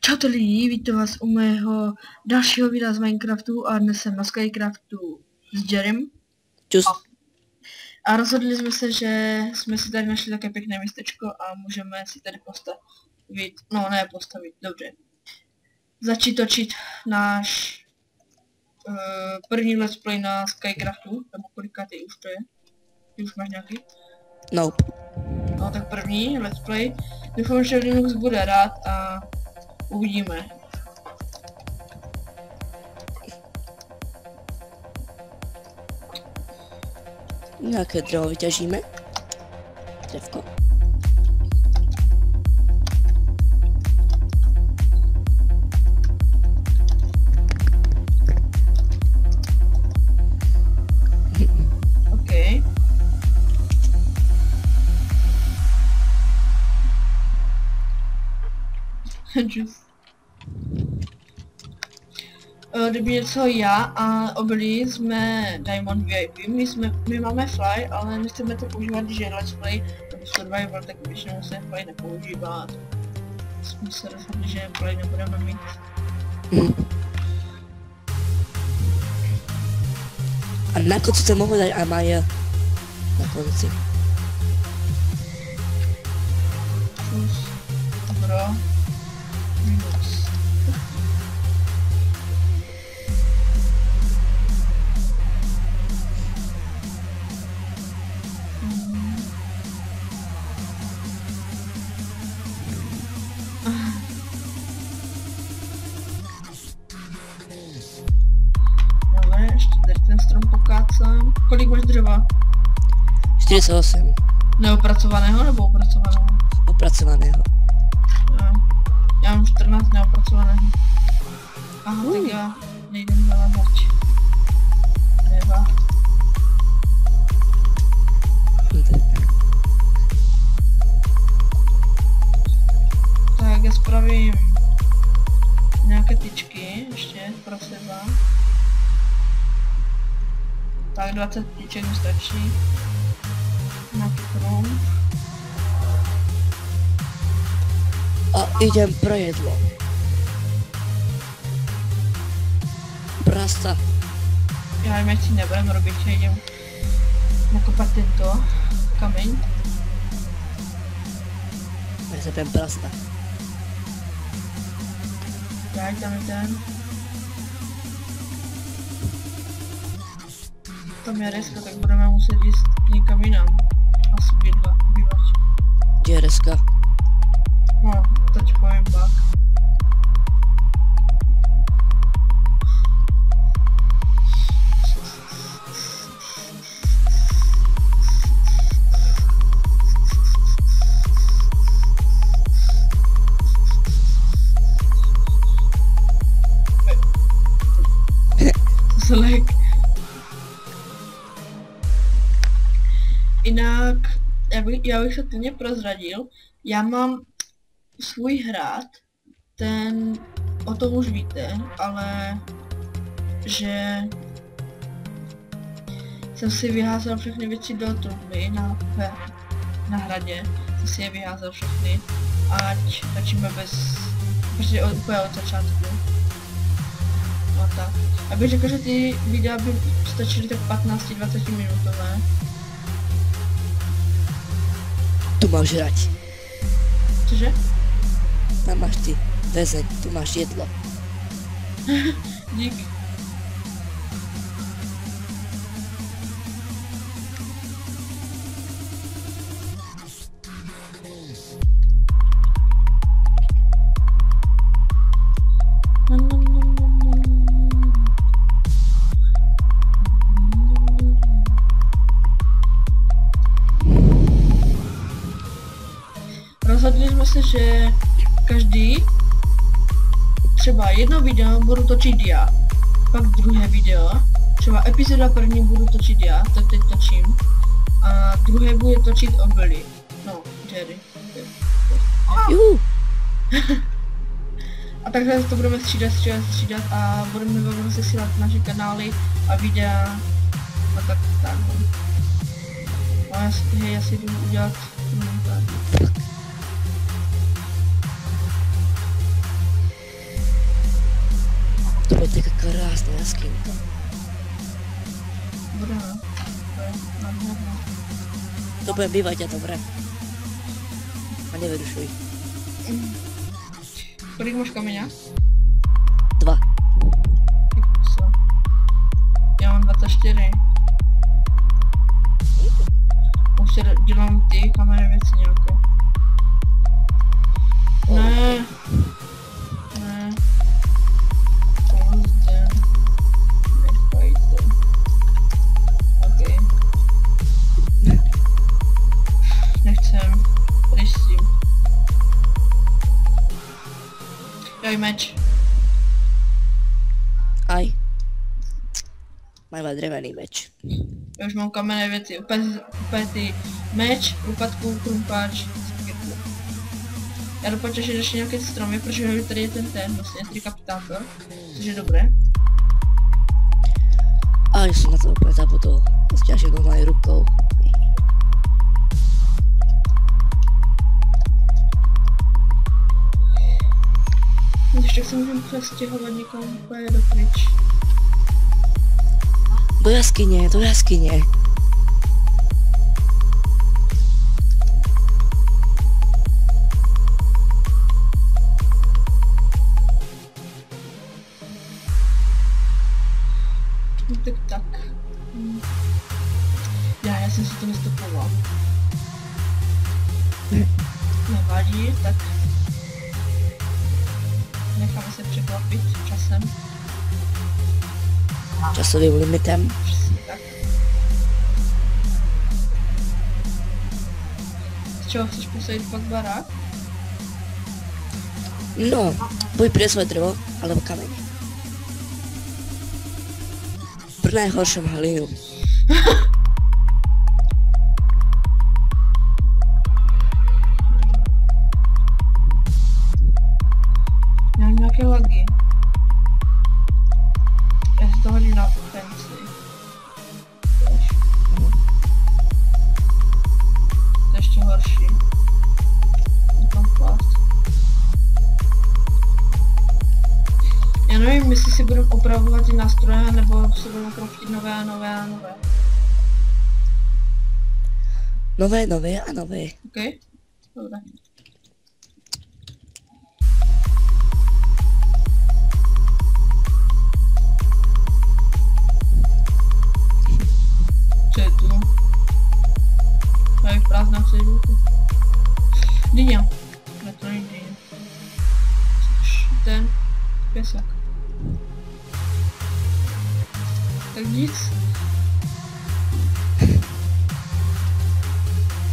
Čaute lidi, vítám vás u mého dalšího videa z Minecraftu a dnes jsem na Skycraftu s Jerrym. Čus. A rozhodli jsme se, že jsme si tady našli také pěkné místečko a můžeme si tady postavit, dobře. Začít točit náš první let's play na Skycraftu, nebo kolikátý už to je? Ty už máš nějaký? Nope. No tak první let's play. Doufám, že Linux bude rád a uvidíme. Nějaké dřevo vyťažíme. Dřevko. OK. Kdyby něco já a Obilí jsme Diamond VIP, my máme fly, ale nechceme to používat, když je let's play nebo survival, tak většinou se fly nepoužívá. Jsme se rozhodli, že fly nebudeme mít. A na konci se mohu dát Amaya. Na konci. Plus, dobro, minus. Dobre, ještě tady ten strom pokácám. Kolik máš dřeva? 48. Neopracovaného nebo opracovaného? Opracovaného. Já mám 14 neopracovaného. Aha, tak já nejdem zavázač. Dřeva. Tak já spravím nějaké tyčky ještě pro sebe. Tak 20 tyček mi stačí. Na krom. A idem pro jedlo. Prasa. Já jim si nebudem robit, že jdem nakopat tento kameň. Já se ten prasta. Tak tam je ten. Tam je reska, tak budeme muset jít někam jinam. Asi bývat. Kde je reska? No, to ti povím pak. Zlek. Jinak, já bych se klidně prozradil, já mám svůj hrad, ten, o tom už víte, ale že jsem si vyházel všechny věci do truby na hradě, jsem si je vyházel všechny, ať točíme prostě úplně od začátku. No tak. Já bych řekl, že ty videa by stačily tak 15-20 minutové. Tu máš hrať. Cože? Tam máš ty vezeň, tu máš jedlo. Dík. Rozhodli jsme se, že každý třeba jedno video budu točit já, pak druhé video, třeba epizoda první budu točit já, to teď točím, a druhé bude točit Obilí, no, Jerry. Juhu. A takhle to budeme střídat a budeme vám rozesílat naše kanály a videa a tak. A já si jdu udělat To bude taká krásná jaskinka. Budeme. To je nádherné. To bude bývať a dobre. A nevyrušuj. Kolik máš kameňa? 2. Ty kuso. Já mám 24. Už se dělám ty kamenné věci nějaké. Ne. Ne. Pozdě. Nechajte. OK. Nechcem. Pryč s tím. Joj, meč. Aj. Mám iba drevený meč. Já už mám kamenné věci. Úplně ty meč, úpadku, krumpáč, sekirku. Já doufám, že ještě nějaké stromy, protože tady je ten vlastně trikapitátor, což je dobré. A já jsem na to úplně zabudol. Sťaženou mojou rukou. Když tak se můžeme přestěhovat někam úplně dopryč. Do jaskyně, do jaskyně. No tak. Já jsem si to nestopoval. Nevadí, tak necháme se překvapit časem. Časovým limitem. Přesně tak. Z čeho chceš posadit pak barák? No, buď priesme drevo, alebo kameň. Pri najhoršom hlinu. Já mám nějaké lagy. Já si to hodím na penci. To je ještě horší. Já nevím, jestli si budeme opravovat ty nástroje, nebo si budeme craftit nové a nové a nové. Nové a nové. OK? Dobré. Co je tu? Tady prázdná cedulku. Dyňa. Ne, to není dyňa. Ten pěsek. Tak nic.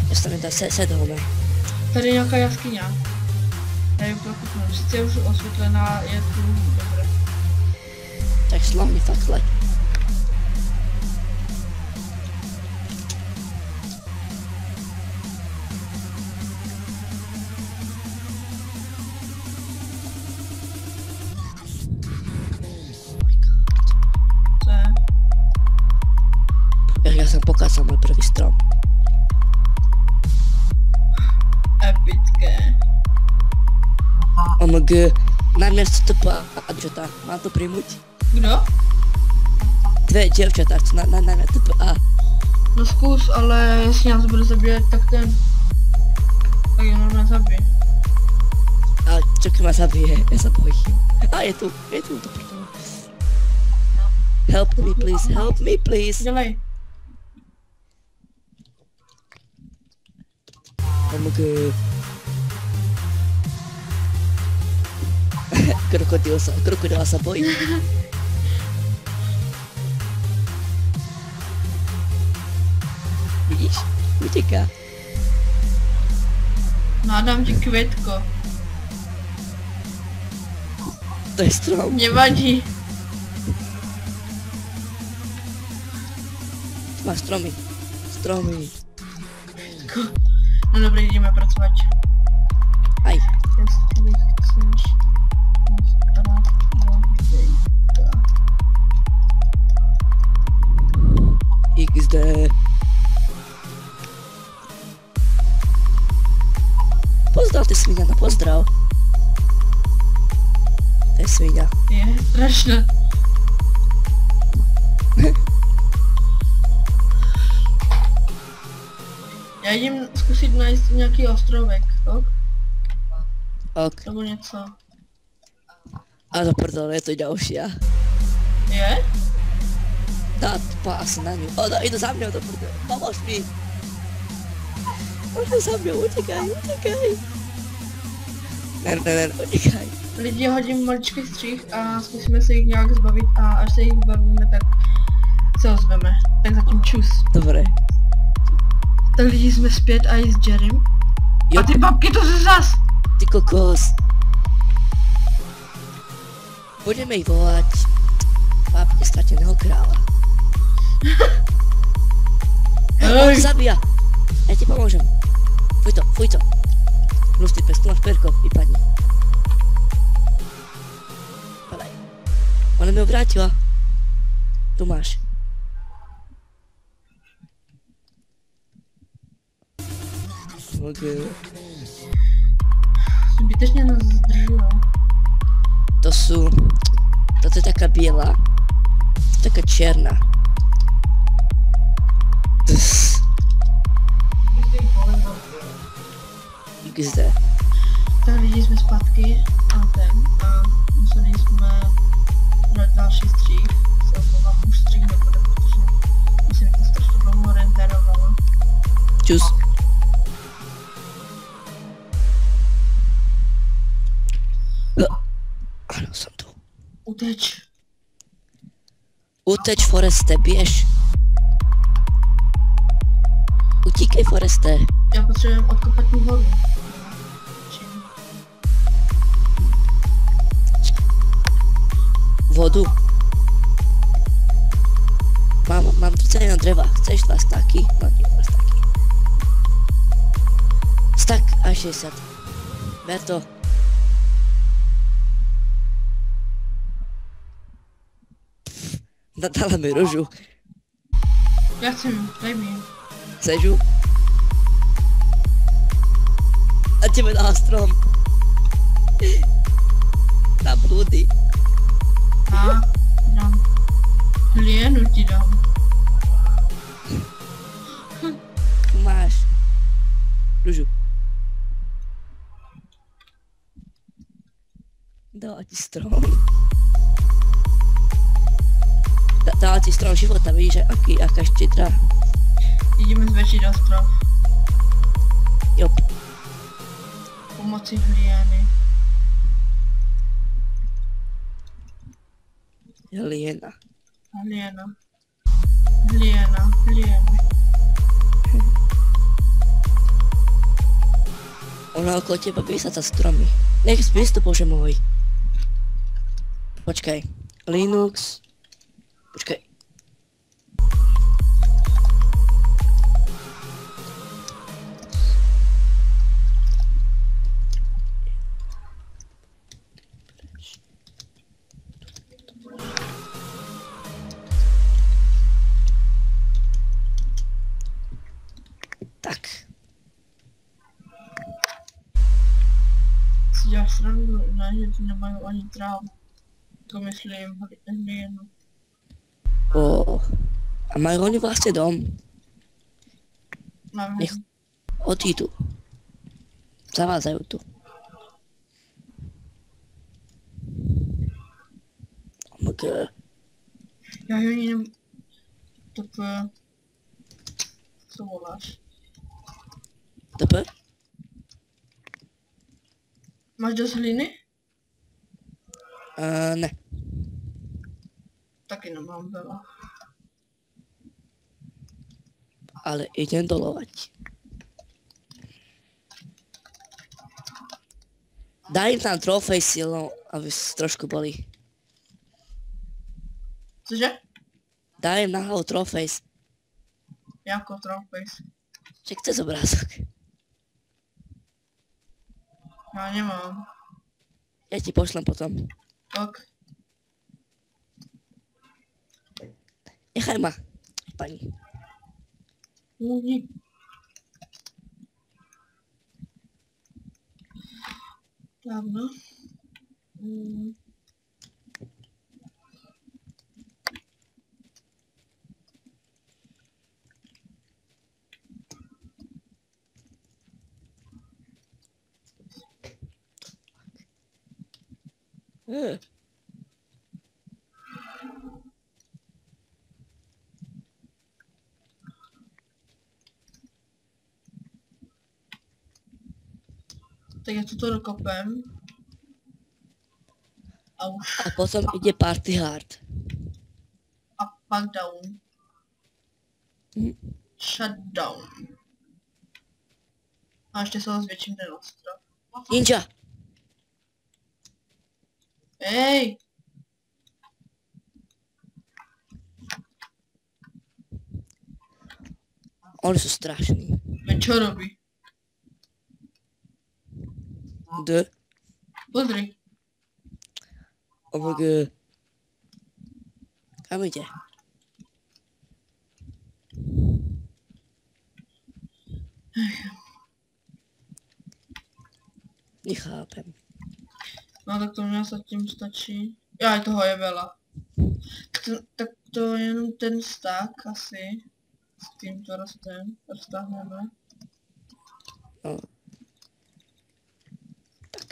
Já se tam jen sedlme. Tady je nějaká jaskyně. Já ji prokutnu. Sice je už osvětlená, je tu dobré. Tak slavný fakle. Co je? Ja som pokázal môj prvý strom. Epické. OMG, na mňa chce to adžota, mám to príjmuť? Kdo? Dve dievčatá chcú na mňa TPA. No zkus, ale jestli nás bude zabíjet, tak ten... Tak je normálně zabije. Ale čo keď ma zabije, ja sa bojím. A je tu to prdele. Help me please. Dělej. OMG. Krokodila sa bojí. Vidíš? Uteká. Nádám ti květko. To je strom. Nevadí. Máš stromy. No dobrý, jdeme pracovat. Aj. Jestli chceš... XD. Pozdrav ty sviňata, pozdrav. To je svinia. Je strašné. Já jdem zkusit najít nějaký ostrovek, ok? Ok. Nebo něco. A za prdele, je to ďalšia. Je? Tá pás na ňu. Ona ide za mňou do prdele. Pomôž mi. Ona za mňou, utekaj, utekaj. Ne, utekaj. Lidi, hodím maličký střih a zkusíme se jich nějak zbavit a až se jich zbavíme, tak se ozveme. Tak zatím čus. Dobre. Tak lidi, jsme zpět a i s Jerrym. Jo. A ty babky, to se zas! Ty kokos. Budeme ich volať Bábke strateného kráľa. On Hej! zabíja. Ja ti pomôžem. Fuj to. Hlustý pes, tu máš perko, vypadni. Padaj. Ona mi ho vrátila. Tu máš. Ok. Zbytečně nás zdržují. Toto je taká biela. To je taká čierna. XD. Tak lidi, jsme zpátky a museli jsme dát další střih. Se omlouvám, už střih nebude, protože myslím, že to strašně dlouho renderovalo. Čus. Áno, som tu. Uteč. Uteč, Foreste, běž. Utíkej, Foreste. Já potřebuji odkopat tu horu. Vodu. Mám tu celé dreva. Chceš 2 staky? No nie, 2 staky. Stak a 60. Ber to. Dala mi ružu. Já chci, daj mi. Chceš ju? A tebe dá strom. Na blúdy. A, dám. Hlienu ti dám. Tu máš. Ružu. Dala ti strom. Dala ti strom života, vidíš, aká štědrá. Jdeme zvětšit ostrov. Jop. Pomocí hlieny. Hliena. Hliena. Hliena. Hliena. Ona okolo teba vysadza stromy. Nech zbystu, bože môj. Počkaj. Linux. Počkaj. Tak. Si děláš srandu, ne, že ti nemají ani trávu. To myslím, hlienu. A majú oni vlastne dom. Máme. Nech odídu. Zavádzajú tu. OMG. Já ani nem... Tak... Co voláš? Dobre? Máš dost hliny? Ne. Taky nemám veľa. Ale idem dolovať. Daj im tam trofej silou, aby trošku boli. Cože? Daj im na hlavu trofejs. Jako trofejs. Čak chce obrázok. Já nemám. Ja ti pošlem potom. Ok. Nechaj ma, pani. Ují. Dávno. Tak ja toto dokopem. A už. A potom ide party hard. A pak down. Hm. Shutdown. A ještě se ho zvětším ten ostrov. Ninja! Hej! Oni sú strašní. Veď čo robí? D. Pozri. OMG. Kam ide? Nechápem. No tak to mňa sa tím stačí. Ja, aj toho je veľa. Tak to je jenom ten stack asi. S týmto roztáhneme. No. Tak.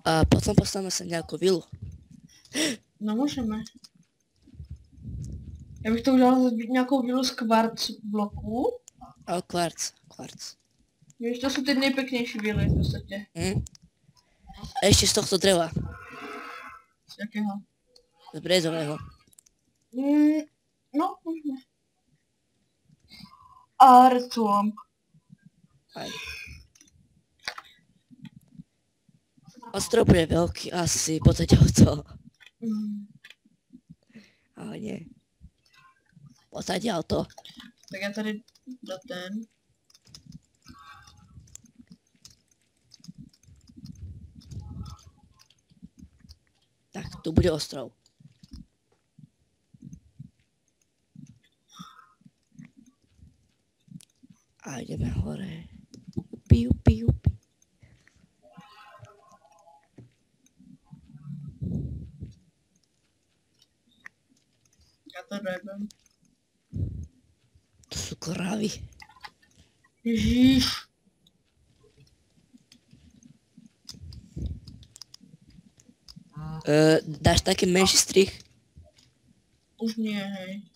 A potom postavíme sa nejakú vilu. No můžeme. Já bych to udělal nějakou vilu z kvarc bloku. A kvarc. Víš, to jsou ty nejpěknější vily v podstatě. A ešte z tohto dreva. Z jakého? Z brezového. No, můžeme. A redstone. Aj. Ostrov bude veľký asi, poďte o to. Ale nie. Poďte o to. Tak já tady do ten. Tak, tu bude ostrov. A ideme hore. Upi. Já to rebem. To sú kravy. Ježíš. Dáš taký menší strich? Už nie, hej.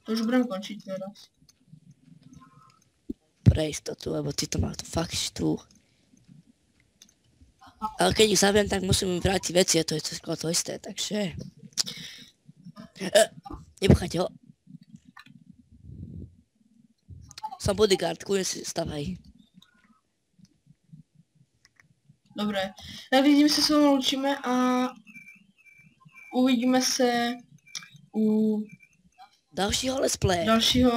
To už budem končiť teraz. Pre istotu, lebo ty to má to fakt štú. Ale keď ich zabijem, tak musím im vrátiť veci, a to je skoro to isté, takže... Nebuchajte ho. Som bodyguard, kľudne si stavaj. Dobré. Tak vidím se s vámi loučíme a uvidíme se u Dalšího let's play. dalšího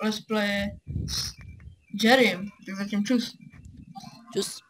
let's playe s Jerrym. Tak zatím čus. Čus.